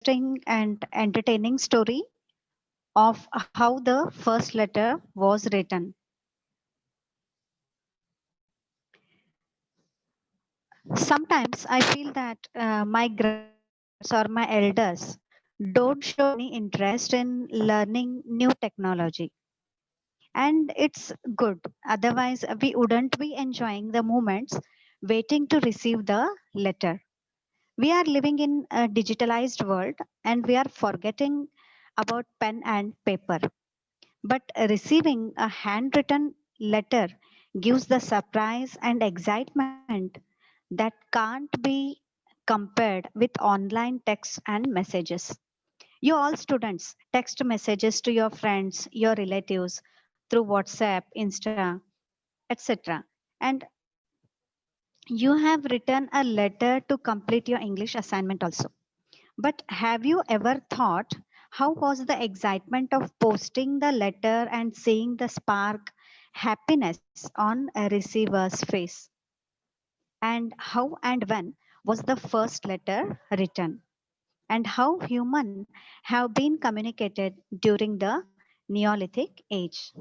and entertaining story of how the first letter was written. Sometimes I feel that my grandparents or my elders don't show any interest in learning new technology. And it's good. Otherwise, we wouldn't be enjoying the moments waiting to receive the letter. We are living in a digitalized world and we are forgetting about pen and paper. But receiving a handwritten letter gives the surprise and excitement that can't be compared with online texts and messages. You all students text messages to your friends, your relatives through WhatsApp, Insta, etc. And you have written a letter to complete your English assignment also. But have you ever thought how was the excitement of posting the letter and seeing the spark happiness on a receiver's face? And how and when was the first letter written? And how human have been communicated during the Neolithic age?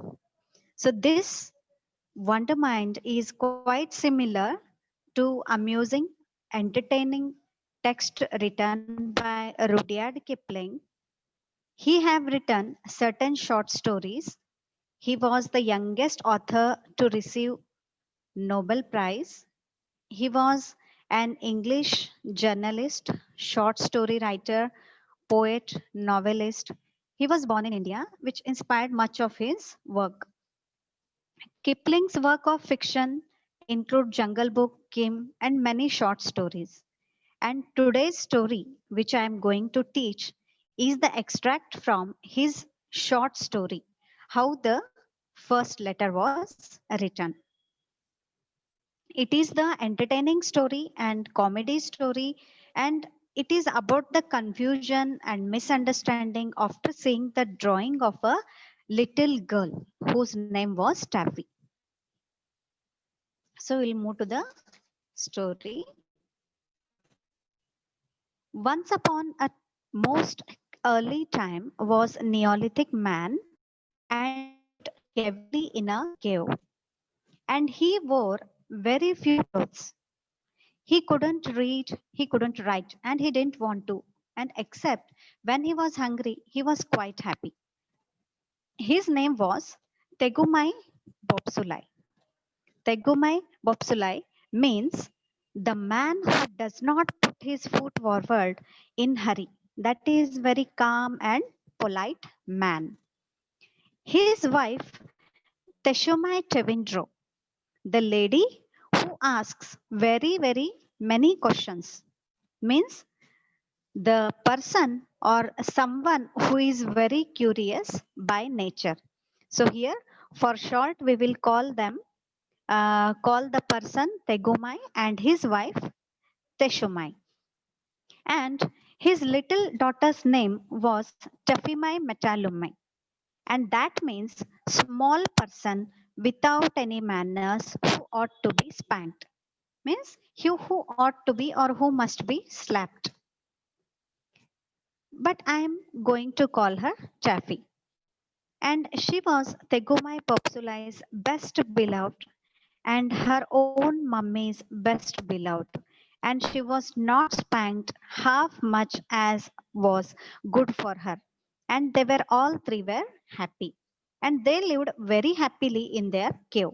So this Wondermind is quite similar to amusing, entertaining text written by Rudyard Kipling. He have written certain short stories. He was the youngest author to receive Nobel Prize. He was an English journalist, short story writer, poet, novelist. He was born in India, which inspired much of his work. Kipling's work of fiction include Jungle Book, Kim, and many short stories. And today's story, which I am going to teach, is the extract from his short story, How the First Letter Was Written. It is the entertaining story and comedy story, and it is about the confusion and misunderstanding after seeing the drawing of a little girl whose name was Taffy. So we'll move to the story. Once upon a most early time was a Neolithic man and he lived heavily in a cave. And he wore very few clothes. He couldn't read, he couldn't write, and he didn't want to. And except when he was hungry, he was quite happy. His name was Tegumai Bopsulai. Tegumai Bopsulai means the man who does not put his foot forward in hurry. That is very calm and polite man. His wife Teshomai Tevindro, the lady who asks very many questions, means the person or someone who is very curious by nature. So here for short we will call the person Tegumai and his wife Teshumai. And his little daughter's name was Tefimai Metalumai. And that means small person without any manners who ought to be spanked. Means you who ought to be or who must be slapped. But I am going to call her Taffy. And she was Tegumai Popsulai's best beloved and her own mummy's best beloved. And she was not spanked half much as was good for her. And they were all three were happy. And they lived very happily in their cave,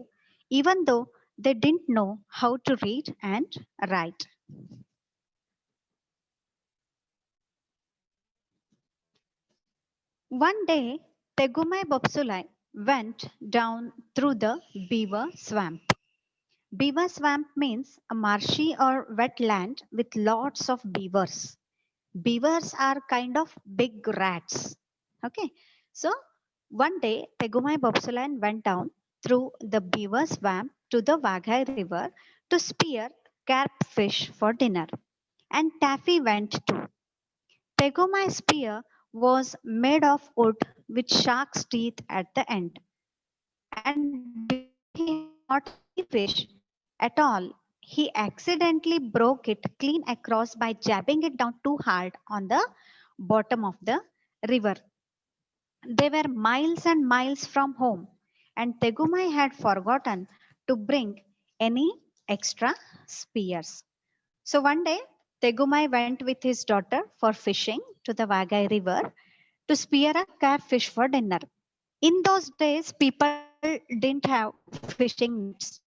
even though they didn't know how to read and write. One day, Tegumai Bopsulai went down through the beaver swamp. Beaver swamp means a marshy or wet land with lots of beavers. Beavers are kind of big rats. Okay, so one day Tegumai Bobsolan went down through the beaver swamp to the Waghai river to spear carp fish for dinner. And Taffy went too. Tegumai's spear was made of wood with shark's teeth at the end. And because he had caught any fish at all, he accidentally broke it clean across by jabbing it down too hard on the bottom of the river. They were miles and miles from home, and Tegumai had forgotten to bring any extra spears. So one day, Tegumai went with his daughter for fishing to the Vagai River to spear a catfish for dinner. In those days, people didn't have fishing nets,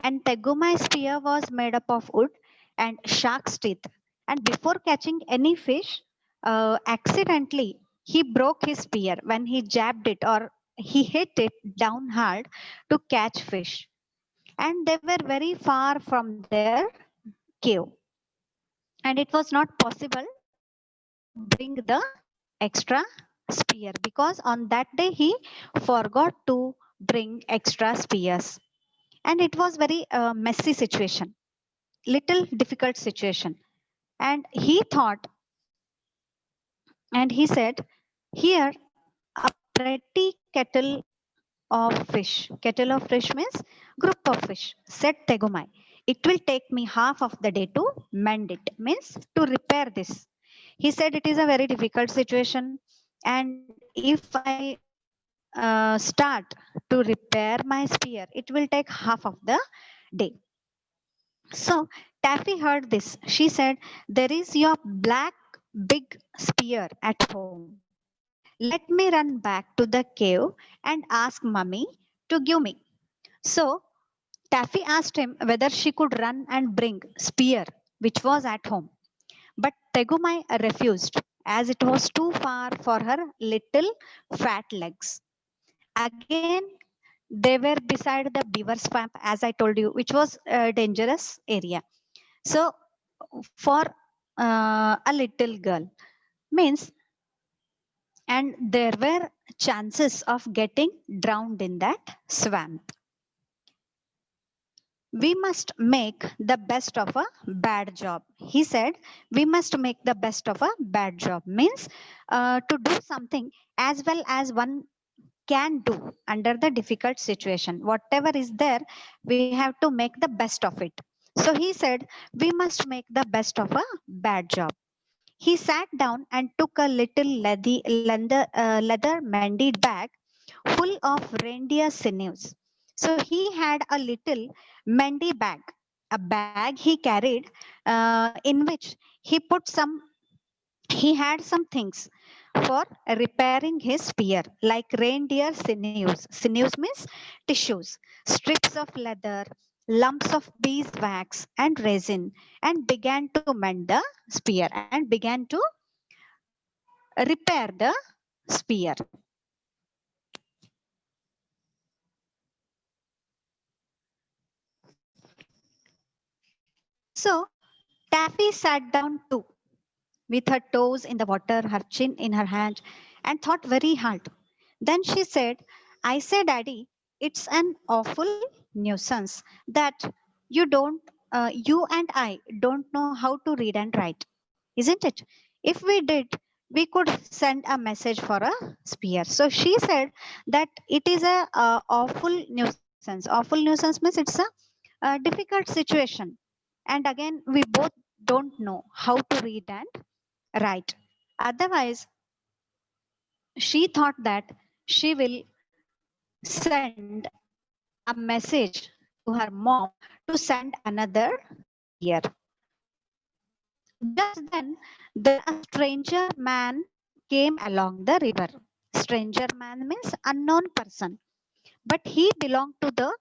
and Tegumai's spear was made up of wood and shark's teeth. And before catching any fish, accidentally he broke his spear when he jabbed it or he hit it down hard to catch fish. And they were very far from their cave, and it was not possible to bring the extra spear because on that day he forgot to bring extra spears, and it was very messy situation, little difficult situation. And he thought, and he said, here a pretty kettle of fish means group of fish, said Tegumai. It will take me half of the day to mend it, means to repair this. He said it is a very difficult situation, and if I start to repair my spear, it will take half of the day. So Taffy heard this. She said, there is your black big spear at home. Let me run back to the cave and ask mummy to give me. So Taffy asked him whether she could run and bring spear which was at home. But Tegumai refused as it was too far for her little fat legs. Again, they were beside the beaver swamp, as I told you, which was a dangerous area. So, for a little girl, means, and there were chances of getting drowned in that swamp. We must make the best of a bad job. He said, we must make the best of a bad job. Means to do something as well as one can do under the difficult situation. Whatever is there, we have to make the best of it. So he said, we must make the best of a bad job. He sat down and took a little leather mended bag full of reindeer sinews. So he had a little mendy bag, a bag he carried in which he put some, he had some things for repairing his spear, like reindeer sinews. Sinews means tissues, strips of leather, lumps of beeswax and resin, and began to mend the spear and began to repair the spear. So Taffy sat down too, with her toes in the water, her chin in her hand, and thought very hard. Then she said, I say, Daddy, it's an awful nuisance that you and I don't know how to read and write, isn't it? If we did, we could send a message for a spear. So she said that it is a awful nuisance. Awful nuisance means it's a difficult situation. And again, we both don't know how to read and write. Otherwise, she thought that she will send a message to her mom to send another spear. Just then, there a stranger man came along the river. Stranger man means unknown person, but he belonged to the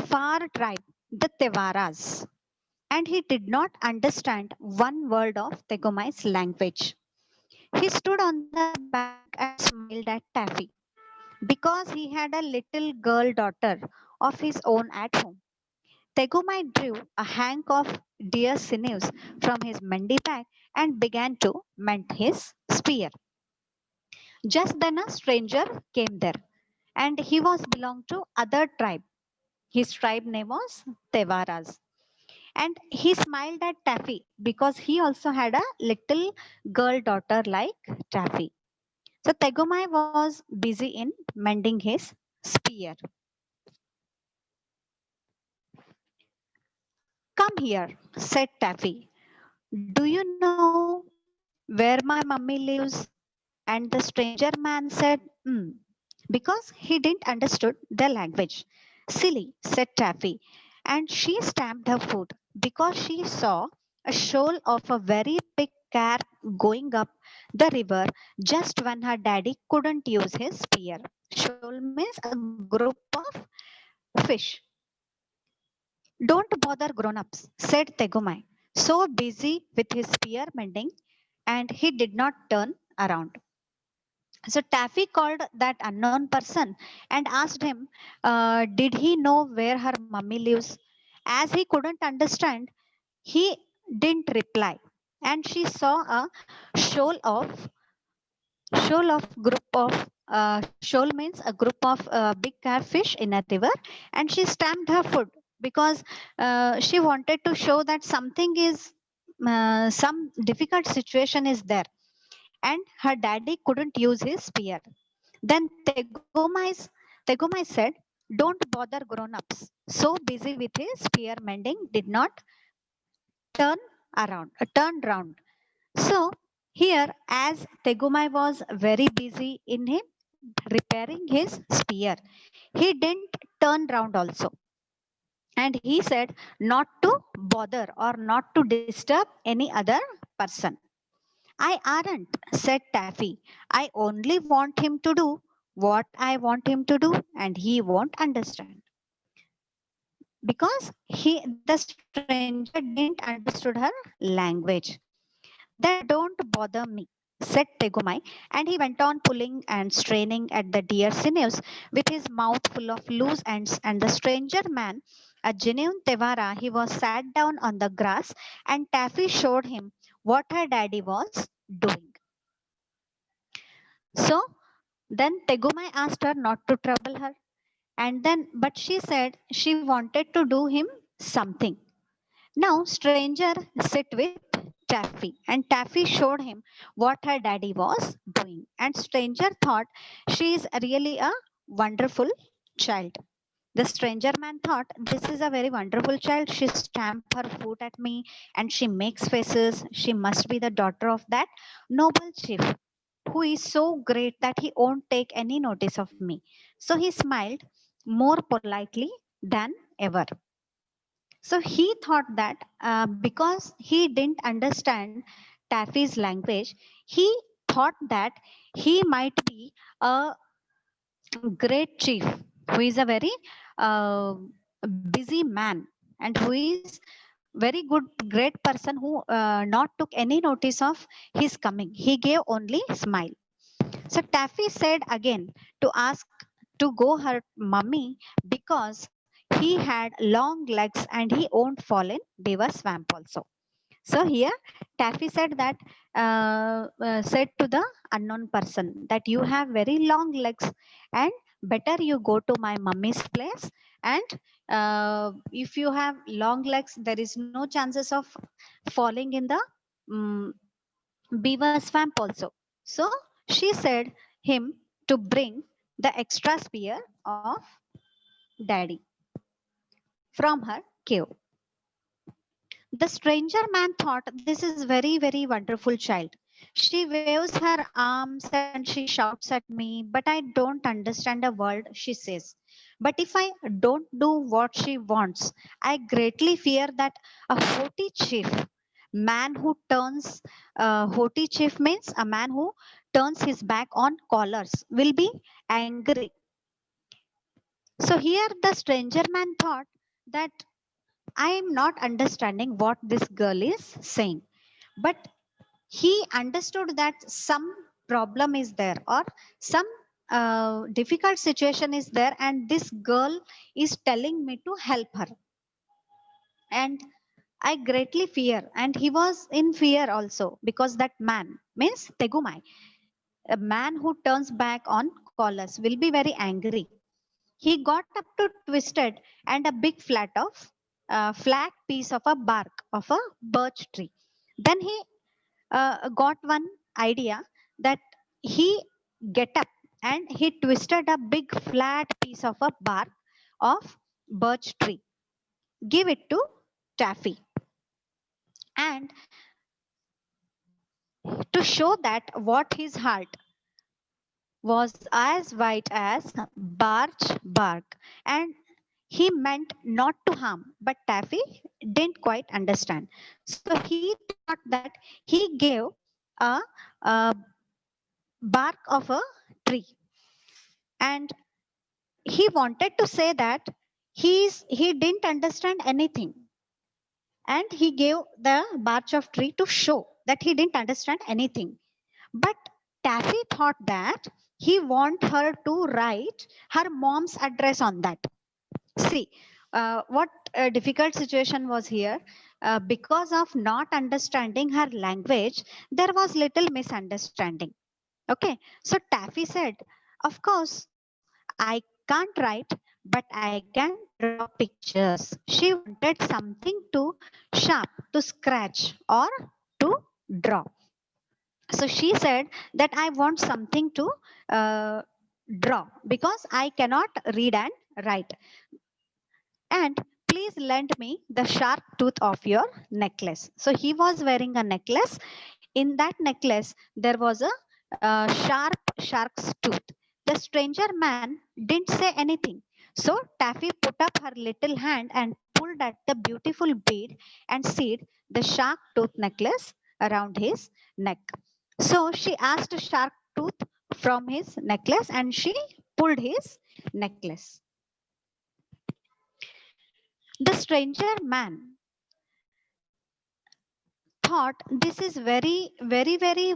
far tribe, the Tevaras, and he did not understand one word of Tegomai's language. He stood on the bank and smiled at Taffy because he had a little girl daughter of his own at home. Tegumai drew a hank of deer sinews from his mandi bag and began to mend his spear. Just then a stranger came there, and he was belonged to other tribe. His tribe name was Tevaras. And he smiled at Taffy because he also had a little girl daughter like Taffy. So Tegumai was busy in mending his spear. Come here, said Taffy. Do you know where my mummy lives? And the stranger man said, "Hmm," because he didn't understood the language. Silly, said Taffy, and she stamped her foot because she saw a shoal of a very big car going up the river just when her daddy couldn't use his spear. Shoal means a group of fish. Don't bother grown-ups, said Tegumai, so busy with his spear mending, and he did not turn around. So Taffy called that unknown person and asked him, did he know where her mummy lives? As he couldn't understand, he didn't reply. And she saw a shoal of group of shoal means a group of big catfish in a river, and she stamped her foot because she wanted to show that something is some difficult situation is there, and her daddy couldn't use his spear. Then Tegumai said, "Don't bother grown-ups." So busy with his spear mending, did not turn round. So here, as Tegumai was very busy in him repairing his spear, he didn't turn round also. And he said not to bother or not to disturb any other person. I aren't, said Taffy. I only want him to do what I want him to do, and he won't understand. Because the stranger didn't understood her language. Then don't bother me, said Tegumai, and he went on pulling and straining at the deer sinews with his mouth full of loose ends. And the stranger man, a genuine Tevara, he was sat down on the grass, and Taffy showed him what her daddy was doing. So then Tegumai asked her not to trouble her, and then but she said she wanted to do him something. Now stranger sit with Taffy, and Taffy showed him what her daddy was doing, and stranger thought she is really a wonderful child. The stranger man thought, this is a very wonderful child. She stamped her foot at me and she makes faces. She must be the daughter of that noble chief who is so great that he won't take any notice of me. So he smiled more politely than ever. So he thought that because he didn't understand Taffy's language, he thought that he might be a great chief who is a very uh, busy man and who is very good great person who not took any notice of his coming. He gave only smile. So Taffy said again to ask to go her mummy because he had long legs and he won't fall in beaver swamp also. So here Taffy said that said to the unknown person that you have very long legs and better you go to my mummy's place, and if you have long legs there is no chances of falling in the um, beaver swamp also. So she said him to bring the extra spear of daddy from her cave. The stranger man thought, this is very, very wonderful child. She waves her arms and she shouts at me, but I don't understand a word she says. But if I don't do what she wants, I greatly fear that a haughty chief, man who turns, haughty chief means a man who turns his back on callers, will be angry. So here the stranger man thought that I am not understanding what this girl is saying. But he understood that some problem is there or some difficult situation is there, and this girl is telling me to help her. And I greatly fear. And he was in fear also because that man means Tegumai, a man who turns back on callers, will be very angry. He got up to twisted and a big flat piece of a bark of a birch tree. Then he got one idea that he get up and he twisted a big flat piece of a bark of birch tree, give it to Taffy, and to show that what his heart was as white as barch bark, and he meant not to harm, but Taffy didn't quite understand. So he thought that he gave a bark of a tree, and he wanted to say that he didn't understand anything, and he gave the bark of tree to show that he didn't understand anything. But Taffy thought that he want her to write her mom's address on that. See, what a difficult situation was here. Because of not understanding her language, there was little misunderstanding. Okay, so Taffy said, "Of course, I can't write, but I can draw pictures." She wanted something to sharp, to scratch, or to draw. So she said that I want something to uh, draw because I cannot read and write. And please lend me the sharp tooth of your necklace. So he was wearing a necklace. In that necklace, there was a sharp shark's tooth. The stranger man didn't say anything. So Taffy put up her little hand and pulled at the beautiful bead and seed the shark tooth necklace around his neck. So she asked a shark tooth from his necklace and she pulled his necklace. The stranger man thought, "This is very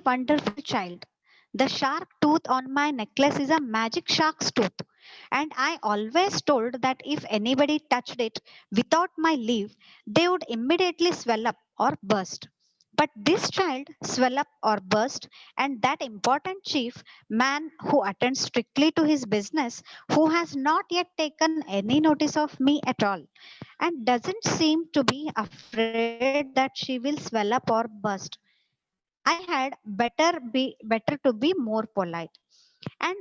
wonderful child. The shark tooth on my necklace is a magic shark's tooth. And I always told that if anybody touched it without my leave, they would immediately swell up or burst. But this child swell up or burst, and that important chief man who attends strictly to his business, who has not yet taken any notice of me at all, and doesn't seem to be afraid that she will swell up or burst. I had better to be more polite." And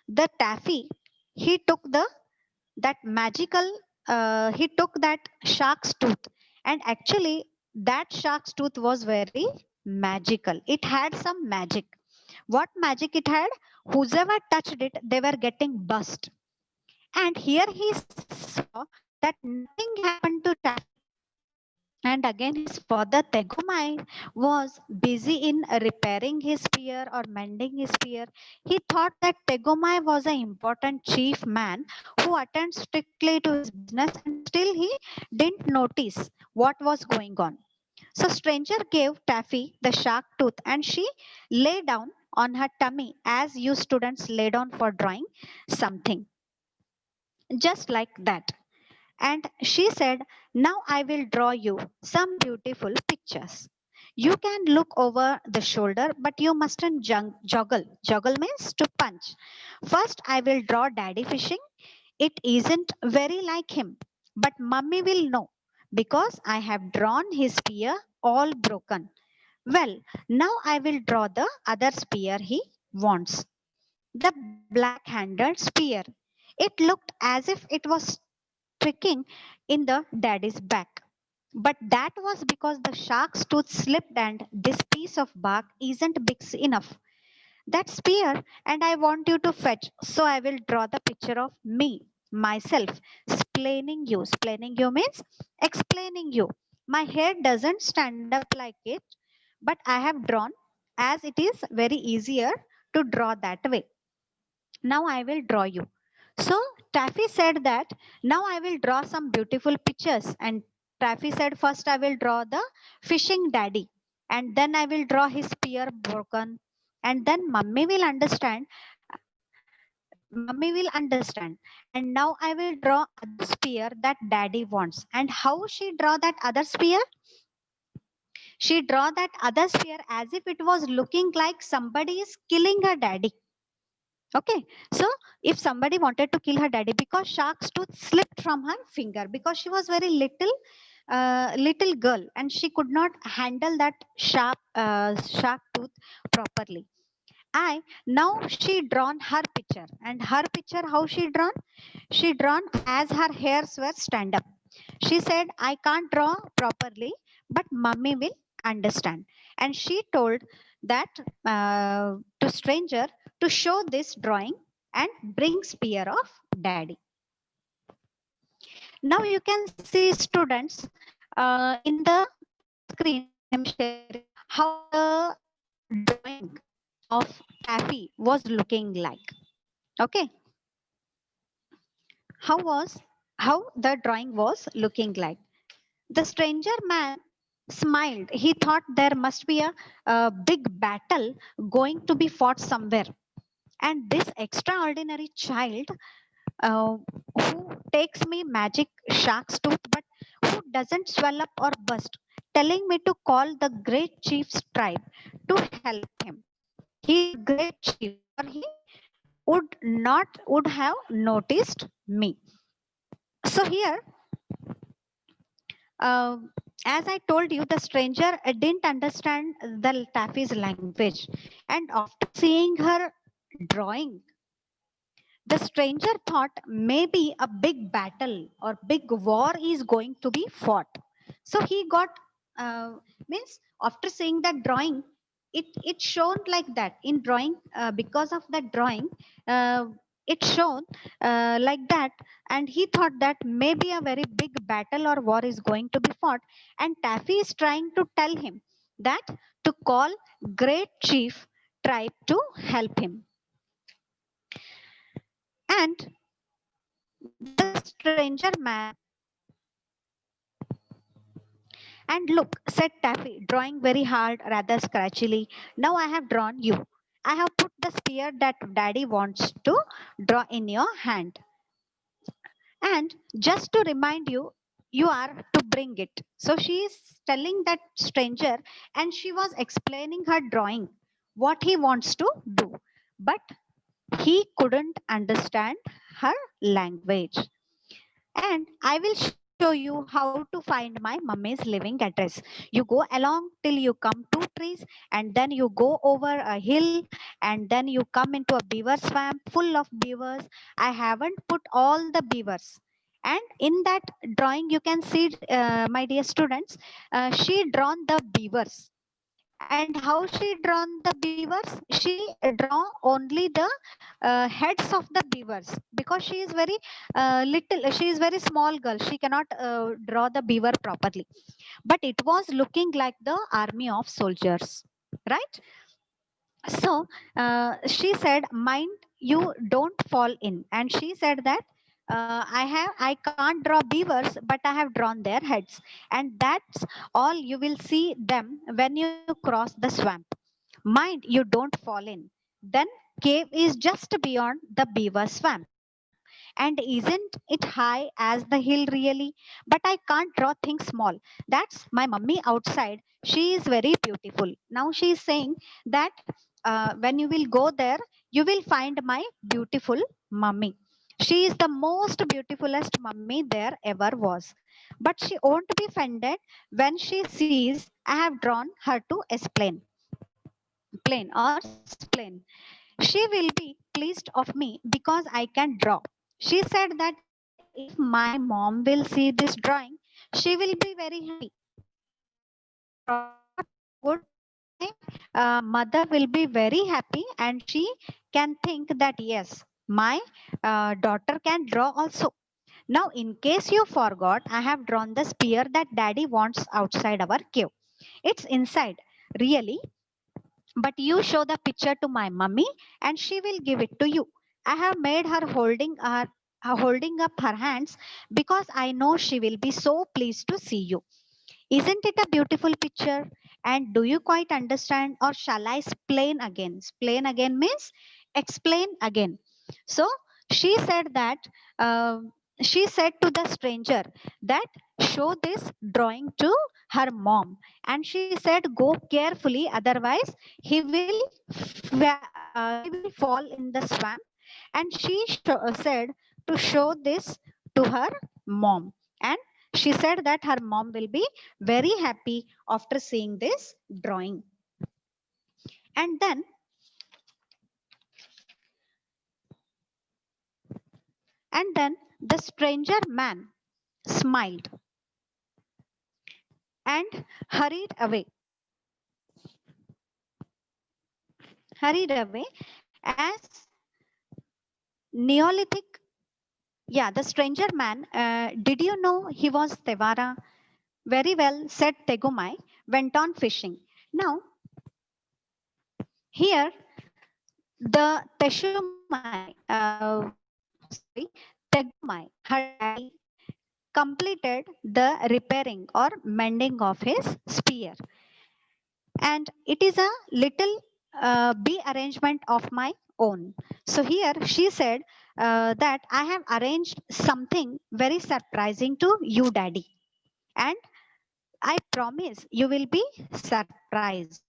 the Taffy, he took that magical he took that shark's tooth, and actually that shark's tooth was very magical. It had some magic. What magic it had? Whoever touched it, they were getting bust. And here he saw that nothing happened to Taffy. And again, his father Tegomai was busy in repairing his spear or mending his spear. He thought that Tegomai was an important chief man who attends strictly to his business, and still he didn't notice what was going on. So stranger gave Taffy the shark tooth and she lay down on her tummy as you students lay down for drawing something. Just like that. And she said, "Now I will draw you some beautiful pictures. You can look over the shoulder, but you mustn't juggle. Juggle means to punch. First, I will draw daddy fishing. It isn't very like him, but mummy will know because I have drawn his spear all broken. Well, now I will draw the other spear he wants, the black handled spear. It looked as if it was tricking in the daddy's back. But that was because the shark's tooth slipped and this piece of bark isn't big enough. That spear, and I want you to fetch. So I will draw the picture of me, myself, explaining you means explaining you. My hair doesn't stand up like it, but I have drawn as it is very easier to draw that way. Now I will draw you. So Taffy said that now I will draw some beautiful pictures. And Taffy said, first I will draw the fishing daddy. And then I will draw his spear broken. And then Mummy will understand. And now I will draw other spear that daddy wants. And how she draw that other spear? She draw that other spear as if it was looking like somebody is killing her daddy. Okay, so if somebody wanted to kill her daddy because shark's tooth slipped from her finger because she was very little girl and she could not handle that shark tooth properly. I now she drawn her picture, and her picture how she drawn as her hairs were stand up. She said, "I can't draw properly, but mummy will understand." And she told that to stranger to show this drawing and bring spear of daddy. Now you can see students in the screen. I am sharing how the drawing of Taffy was looking like. Okay, how was how the drawing was looking like. The stranger man smiled. He thought there must be a big battle going to be fought somewhere. And this extraordinary child who takes me magic shark's tooth, but who doesn't swell up or bust, telling me to call the great chief's tribe to help him. He is a great chief, or he would have noticed me. So here, uh, as I told you, the stranger didn't understand the Taffy's language, and after seeing her drawing, the stranger thought maybe a big battle or big war is going to be fought. So he got means after seeing that drawing, it shown like that in drawing because of that drawing. Uh, it shown like that, and he thought that maybe a very big battle or war is going to be fought, and Taffy is trying to tell him that to call great chief tribe to help him. And the stranger man, and look, said Taffy, drawing very hard, rather scratchily. Now I have drawn you. I have put the spear that daddy wants to draw in your hand. And just to remind you, you are to bring it. So she is telling that stranger, and she was explaining her drawing, what he wants to do. But he couldn't understand her language. And I will show you how to find my mummy's living address. You go along till you come two trees, and then you go over a hill, and then you come into a beaver swamp full of beavers. I haven't put all the beavers. And in that drawing, you can see, my dear students, she drawn the beavers. And how she drawn the beavers? She draw only the heads of the beavers, because she is very little. She is very small girl. She cannot draw the beaver properly. But it was looking like the army of soldiers, right? So she said, mind you don't fall in. And she said that I can't draw beavers, but I have drawn their heads. And that's all you will see them when you cross the swamp. Mind you don't fall in. Then cave is just beyond the beaver swamp. And isn't it high as the hill really? But I can't draw things small. That's my mummy outside. She is very beautiful. Now she is saying that when you will go there, you will find my beautiful mummy. She is the most beautifulest mummy there ever was. But she won't be offended when she sees I have drawn her to explain plain or splain. She will be pleased of me because I can draw. She said that if my mom will see this drawing, she will be very happy. If I draw good, my mother will be very happy, and she can think that yes, my daughter can draw also. Now, in case you forgot, I have drawn the spear that daddy wants outside our cave. It's inside, really, but you show the picture to my mummy and she will give it to you. I have made her holding up her hands because I know she will be so pleased to see you. Isn't it a beautiful picture? And do you quite understand, or shall I explain again? Explain again means explain again. So she said that uh, she said to the stranger that show this drawing to her mom, and she said go carefully, otherwise he will fall in the swamp. And she said to show this to her mom, and she said that her mom will be very happy after seeing this drawing. And then the stranger man smiled and hurried away. hurried away as Neolithic. Yeah, the stranger man, did you know he was Tevara? Very well, said Tegumai, went on fishing. Now, here, the Teshumai, Tegumai, her daddy, completed the repairing or mending of his spear. And it is a little bee arrangement of my own. So here she said that I have arranged something very surprising to you, daddy. And I promise you will be surprised.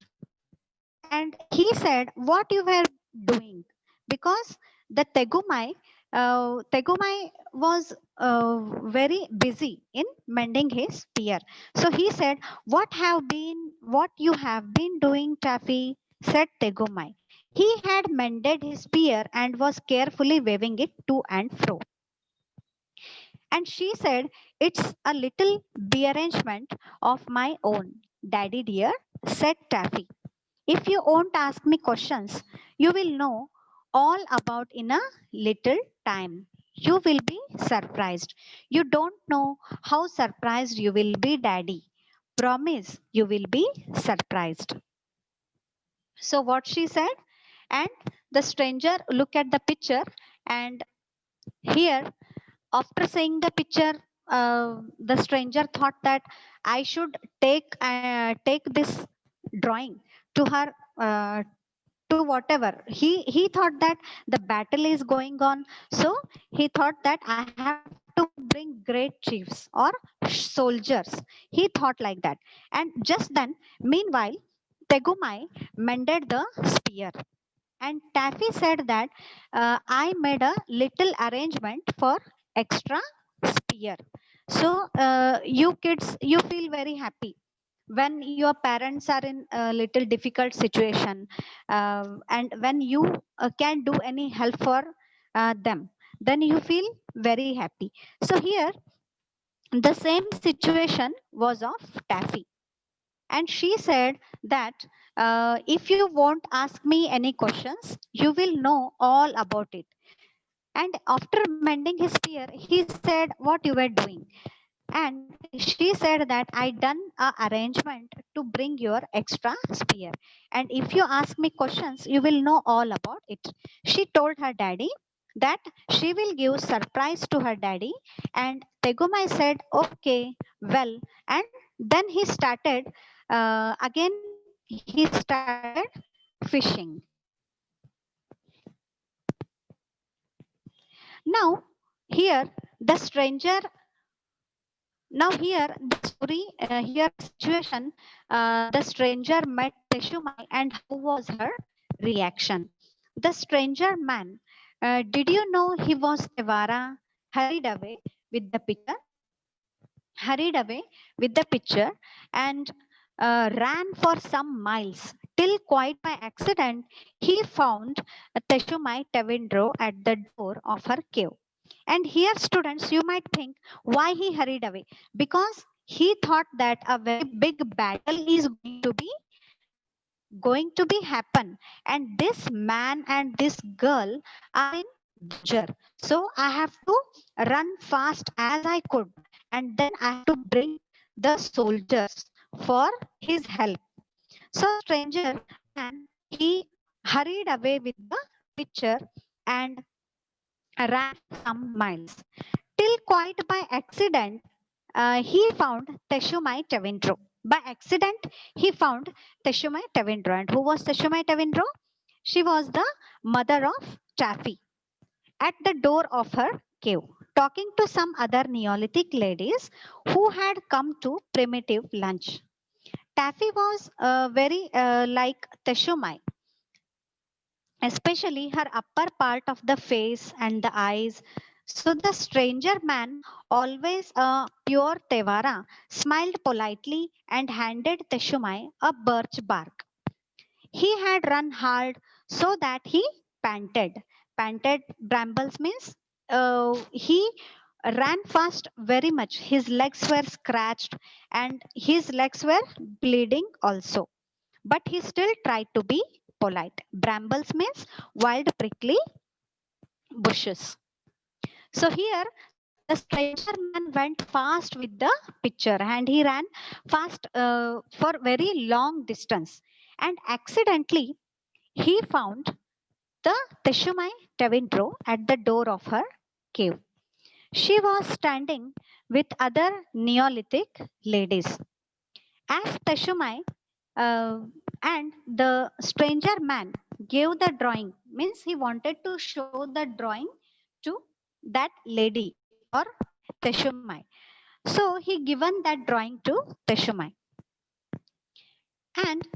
And he said, what you were doing? Because the Tegumai was very busy in mending his spear. So he said, what you have been doing, Taffy? Said Tegumai. He had mended his spear and was carefully waving it to and fro. And she said, it's a little rearrangement of my own. Daddy dear, said Taffy. If you won't ask me questions, you will know all about in a little time. You will be surprised. You don't know how surprised you will be, Daddy. Promise you will be surprised. So what she said, and the stranger look at the picture, and here after seeing the picture, the stranger thought that I should take this drawing to her, to whatever he thought that the battle is going on. So he thought that I have to bring great chiefs or soldiers. He thought like that. And just then, meanwhile, Tegumai mended the spear. And Taffy said that I made a little arrangement for extra spear. So you kids, you feel very happy when your parents are in a little difficult situation, and when you can do any help for them, then you feel very happy. So here the same situation was of Taffy, and she said that if you won't ask me any questions, you will know all about it. And after mending his spear, he said what you were doing. And she said that I done a arrangement to bring your extra spear. And if you ask me questions, you will know all about it. She told her daddy that she will give surprise to her daddy. And Tegumai said, okay, well. And then he started, again, he started fishing. Now, here, the stranger Now here the story, here the situation, the stranger met Teshumai and how was her reaction? The stranger man, did you know he was Tevara? Hurried away with the picture, hurried away with the picture and ran for some miles till quite by accident he found Teshumai Tevindro at the door of her cave. And here, students, you might think why he hurried away. Because he thought that a very big battle is going to be happen, and this man and this girl are in danger. So I have to run fast as I could, and then I have to bring the soldiers for his help. So stranger man, he hurried away with the picture and ran for some miles till quite by accident he found Teshumai Tevindro. By accident, he found Teshumai Tevindro. And who was Teshumai Tevindro? She was the mother of Taffy at the door of her cave, talking to some other Neolithic ladies who had come to primitive lunch. Taffy was very like Teshumai, especially her upper part of the face and the eyes. So the stranger man, always a pure Tevara, smiled politely and handed Teshumai a birch bark. He had run hard so that he panted. Panted brambles means he ran fast very much. His legs were scratched and his legs were bleeding also. But he still tried to be polite. Brambles means wild prickly bushes. So here the stranger man went fast with the pitcher and he ran fast for very long distance, and accidentally he found the Teshumai Tevindro at the door of her cave. She was standing with other Neolithic ladies. As Teshumai and the stranger man gave the drawing, means he wanted to show the drawing to that lady or Teshumai. So he given that drawing to Teshumai. And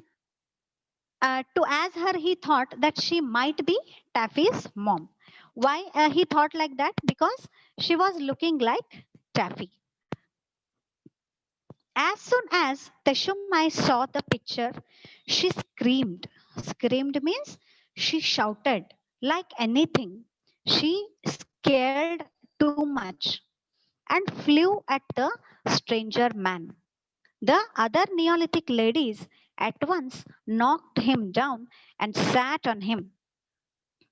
to ask her, he thought that she might be Taffy's mom. Why he thought like that? Because she was looking like Taffy. As soon as Teshumai saw the picture, she screamed. Screamed means she shouted like anything. She scared too much and flew at the stranger man. The other Neolithic ladies at once knocked him down and sat on him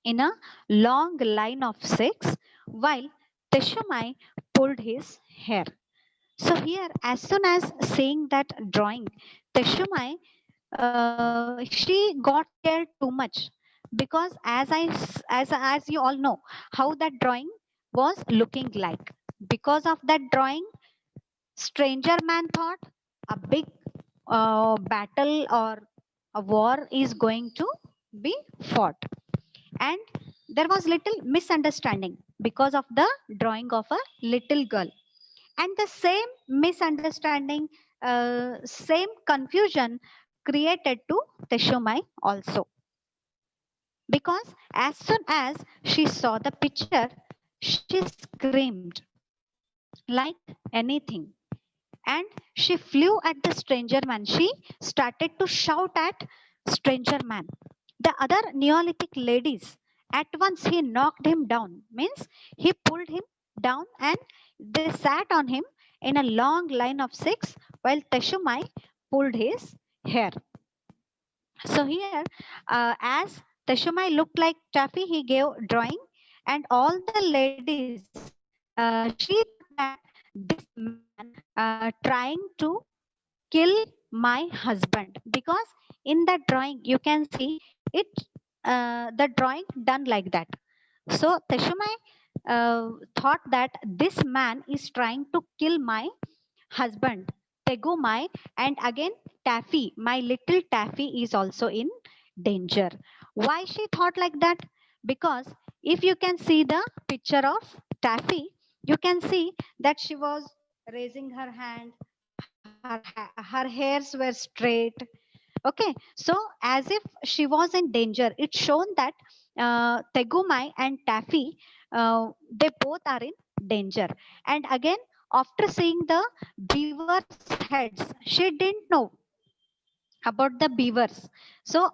in a long line of six while Teshumai pulled his hair. So here, as soon as seeing that drawing, Teshumai, she got scared too much because as you all know how that drawing was looking like. Because of that drawing, stranger man thought a big battle or a war is going to be fought, and there was little misunderstanding because of the drawing of a little girl, and the same misunderstanding, same confusion created to Teshumai also, because as soon as she saw the picture, she screamed like anything and she flew at the stranger man. She started to shout at stranger man. The other Neolithic ladies, at once he knocked him down, means he pulled him down and they sat on him in a long line of six while Teshumai pulled his hair. So here, as Teshumai looked like Taffy, he gave drawing, and all the ladies, she thought that this man trying to kill my husband, because in that drawing you can see it, the drawing done like that. So Teshumai thought that this man is trying to kill my husband Tegumai, and again Taffy, my little Taffy is also in danger. Why she thought like that? Because if you can see the picture of Taffy, you can see that she was raising her hand, her hairs were straight. Okay, so as if she was in danger, it's shown that Tegumai and Taffy, they both are in danger. And again, after seeing the beavers' heads, she didn't know about the beavers. So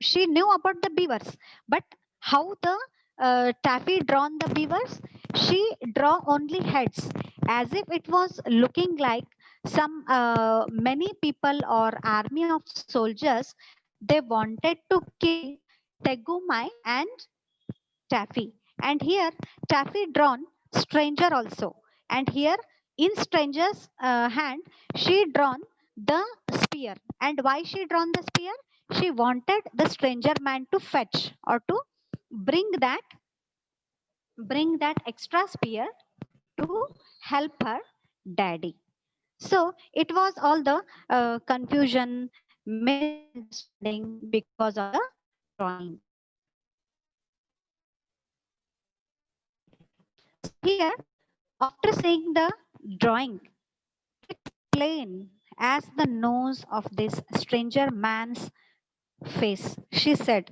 she knew about the beavers, but how the Taffy drawn the beavers? She draw only heads, as if it was looking like some many people or army of soldiers. They wanted to kill Tegumai and Taffy. And here Taffy drawn stranger also. And here in stranger's hand, she drawn the spear. And why she drawn the spear? She wanted the stranger man to fetch or to bring that extra spear to help her daddy. So it was all the confusion, misunderstanding because of the drawing. So here, after seeing the drawing, it's plain as the nose of this stranger man's face. She said,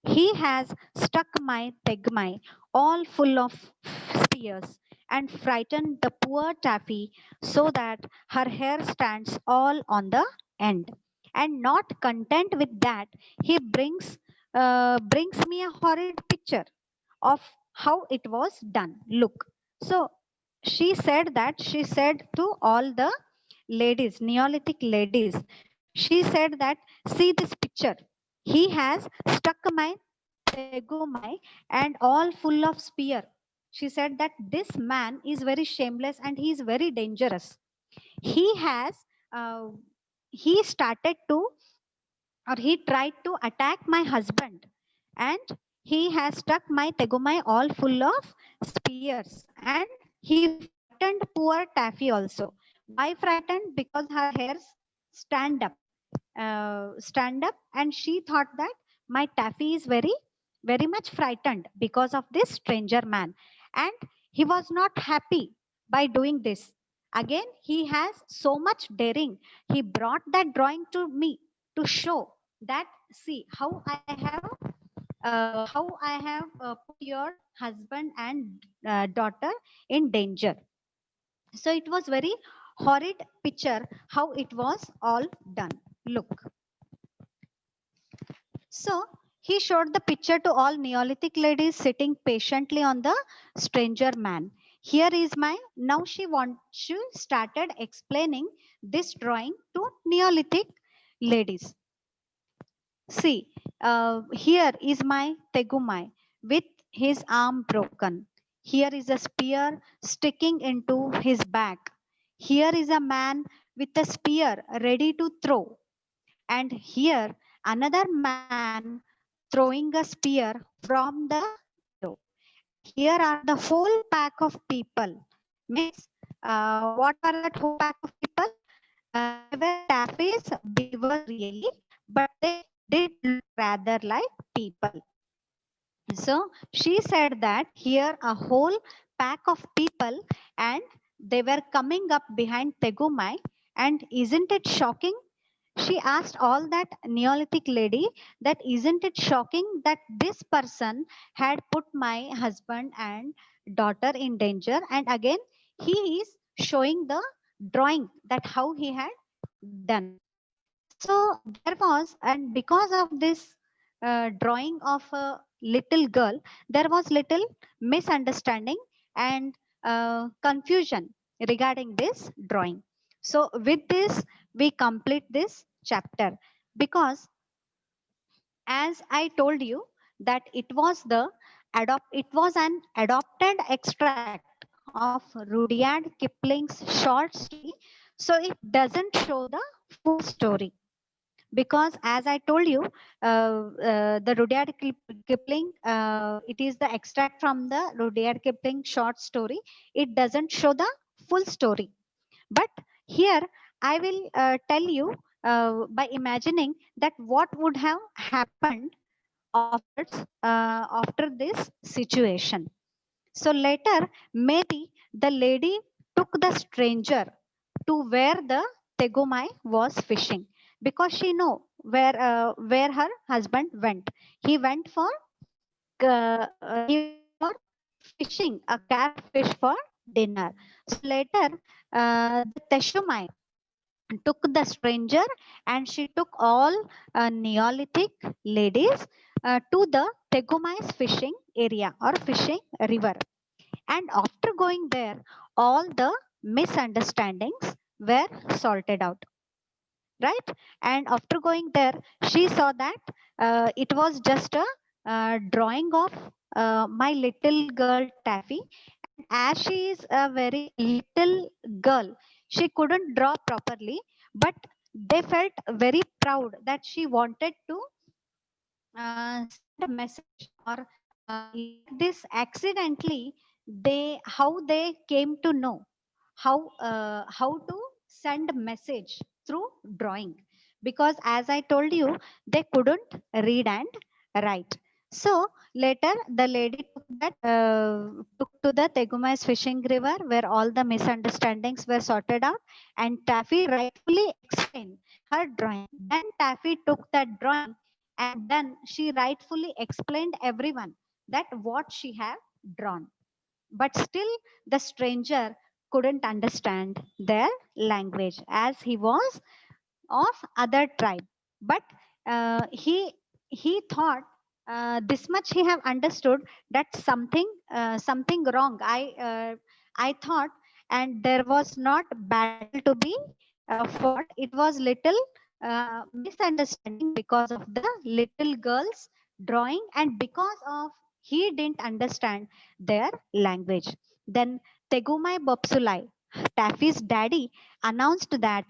he has struck my Tegmai all full of spears and frightened the poor Taffy so that her hair stands all on the end. And not content with that, he brings me a horrid picture of how it was done. Look. So she said to all the ladies, Neolithic ladies, she said that see this picture. He has stuck my tegumai and all full of spear. She said that this man is very shameless and he is very dangerous. He has uh, he started to, or he tried to attack my husband, and he has stuck my tegumai all full of spears, and he frightened poor Taffy also. Why frightened? Because her hairs stand up, and she thought that my Taffy is very much frightened because of this stranger man, and he was not happy by doing this. Again, he has so much daring. He brought that drawing to me to show that, see how I have put your husband and daughter in danger. So it was very horrid picture how it was all done. Look. So he showed the picture to all Neolithic ladies sitting patiently on the stranger man. Here is my, now she started explaining this drawing to Neolithic ladies. See, here is my Tegumai with his arm broken. Here is a spear sticking into his back. Here is a man with a spear ready to throw. And here another man throwing a spear from the window. And here are the whole pack of people. Means, what are that whole pack of people? They were Taffy's beavers really, but they did look rather like people. So she said that here a whole pack of people, and they were coming up behind Tegumai. And isn't it shocking? She asked all that Neolithic lady that isn't it shocking that this person had put my husband and daughter in danger, and again he is showing the drawing that how he had done. So there was, and because of this drawing of a little girl, there was little misunderstanding and confusion regarding this drawing. So with this, we complete this chapter, because as I told you that it was an adopted extract of Rudyard Kipling's short story, so it doesn't show the full story, because as I told you, the Kipling, it is the extract from the Rudyard Kipling short story. It doesn't show the full story. But here I will tell you by imagining that what would have happened after this situation. So later, maybe the lady took the stranger to where the Tegumai was fishing, because she know where her husband went. He went for fishing a catfish for dinner. So later, the Teshumai took the stranger, and she took all Neolithic ladies to the Tegumai's fishing area or fishing river. And after going there, all the misunderstandings were sorted out, right? And after going there, she saw that it was just a drawing of my little girl Taffy. And as she is a very little girl, she couldn't draw properly, but they felt very proud that she wanted to send a message, or like this accidentally how they came to know how to send a message through drawing, because as I told you, they couldn't read and write. So later the lady took to the Tegumai's fishing river, where all the misunderstandings were sorted out, and Taffy rightfully explained her drawing. Then Taffy took that drawing, and then she rightfully explained everyone that what she had drawn. But still the stranger couldn't understand their language, as he was of other tribe. But he thought this much he have understood, that something wrong I thought, and there was not battle to be fought. It was little misunderstanding because of the little girl's drawing and because of he didn't understand their language. Then Tegumai Bopsulai, Taffy's daddy, announced that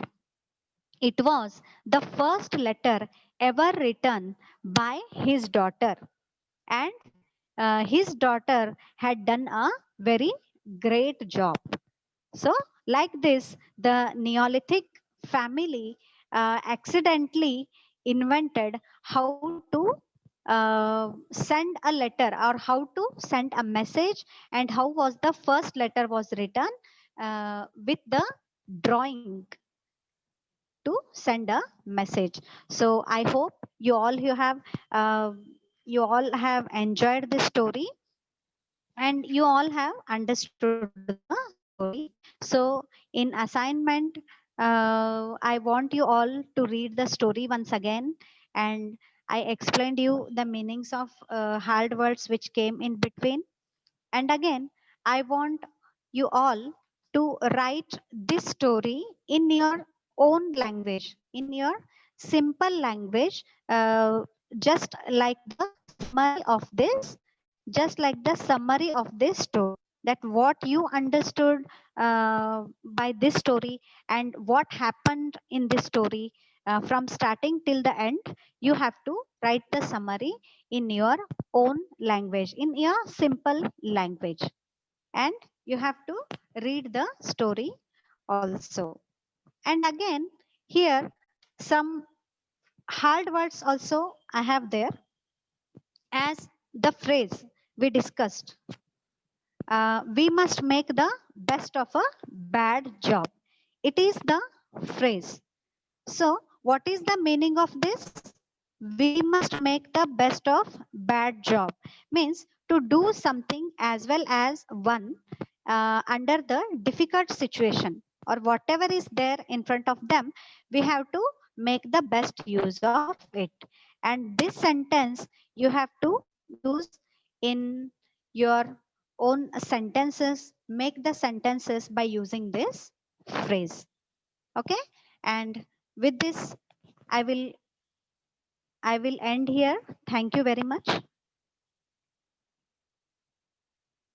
it was the first letter ever written by his daughter, and his daughter had done a very great job. So, like this, the Neolithic family accidentally invented how to send a letter or how to send a message, and how was the first letter was written with the drawing to send a message. So I hope uh, you all have enjoyed this story and you all have understood the story. So in assignment, I want you all to read the story once again, and I explained you the meanings of hard words which came in between. And again, I want you all to write this story in your own language, in your simple language, just like the summary of this, just like the summary of this story, that what you understood by this story and what happened in this story from starting till the end. You have to write the summary in your own language, in your simple language, and you have to read the story also. And again, here some hard words also I have there, as the phrase we discussed. We must make the best of a bad job. It is the phrase. So, what is the meaning of this? We must make the best of bad job. Means to do something as well as one under the difficult situation or whatever is there in front of them, we have to make the best use of it. And this sentence you have to use in your own sentences. Make the sentences by using this phrase. Okay. And with this, I will I will end here. Thank you very much.